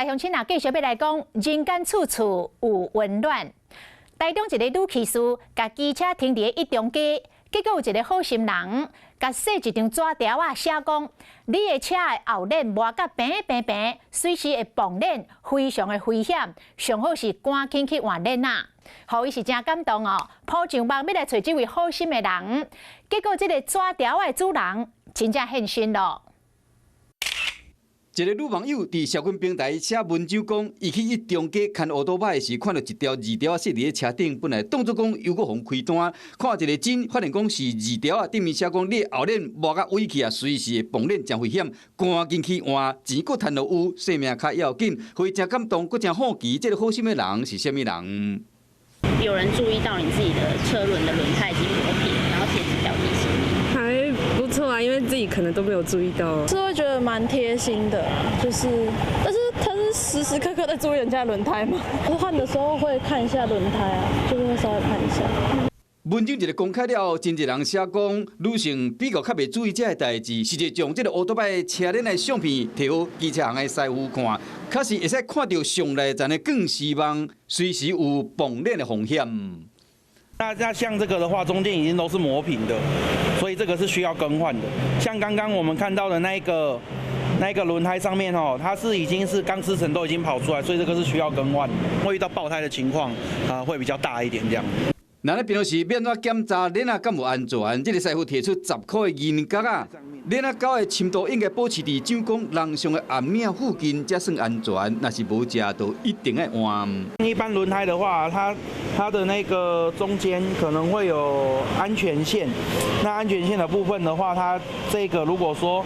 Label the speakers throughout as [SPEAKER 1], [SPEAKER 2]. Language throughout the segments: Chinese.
[SPEAKER 1] 来，乡亲啊，继续要来讲，人间处处有温暖。台中一个女骑士，甲机车停伫一中街，结果有一个好心人，甲写一张纸条啊，写讲你的车的后轮磨甲平，随时会爆轮，非常的危险，上好是赶紧去换轮啊！互伊是真感动哦，抱上网要来找这位好心的人，结果这个纸条的主人真正现身咯。
[SPEAKER 2] 一个女网友伫社群平台写文章讲，伊去一中街看乌多摆时，看到一条字条写伫咧车顶，本来当作讲又搁互开单，看一个真，发现讲是字条啊，顶面写讲你后轮磨甲歪去啊，随时会崩轮，真危险，赶紧去换，钱搁趁落有，性命较要紧，所以真感动，搁真好奇，这个好心的人是虾米人？
[SPEAKER 3] 有人注意到你自己的车轮的轮胎已经磨平，然后写纸条提醒你。
[SPEAKER 4] 不错啊，因为自己可能都没有注意到，
[SPEAKER 5] 是会觉得蛮贴心的，就是，但是他是时时刻刻在注意人家的轮胎嘛。换的时候会看一下轮胎啊，就是会稍微看一下。
[SPEAKER 2] 文章一个公开了后，真侪人写讲，女性比较较袂注意这个代志，实际将这个乌多摆车轮的相片摕好机车行的师傅看，确实会使看到上内层的更希望，随时有崩轮的风险。
[SPEAKER 6] 那像这个的话，中间已经都是磨平的，所以这个是需要更换的。像刚刚我们看到的那一个轮胎上面哦，它是已经是钢丝层都已经跑出来，所以这个是需要更换的。会遇到爆胎的情况会比较大一点这样。
[SPEAKER 2] 那咧平时要怎检查轮啊敢有安全？这个师傅提出10块的银角啊，轮啊胶的深度应该保持伫掌讲人上的暗面附近才算安全。若是无食，就一定要换。
[SPEAKER 6] 一般轮胎的话，它的那个中间可能会有安全线。那安全线的部分的话，它这个如果说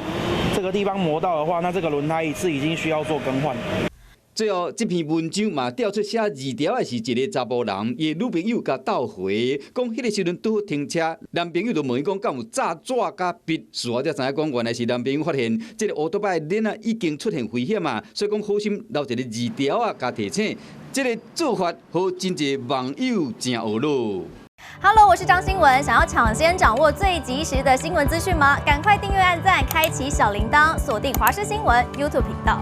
[SPEAKER 6] 这个地方磨到的话，那这个轮胎一次已经需要做更换。
[SPEAKER 2] 最后，这篇文章嘛调出写字条的是一个查甫人，伊女朋友甲斗回，讲迄个时阵拄好停车，男朋友就问伊讲，敢有炸纸甲笔？事后才知影讲，原来是男朋友发现这个乌多摆轮啊已经出现危险啊，所以讲好心留一个字条啊，加提醒。这个做法，好真侪网友真学咯。
[SPEAKER 7] Hello， 我是张新文，想要抢先掌握最及时的新闻资讯吗？赶快订阅、按赞、开启小铃铛，锁定华视新闻 YouTube 频道。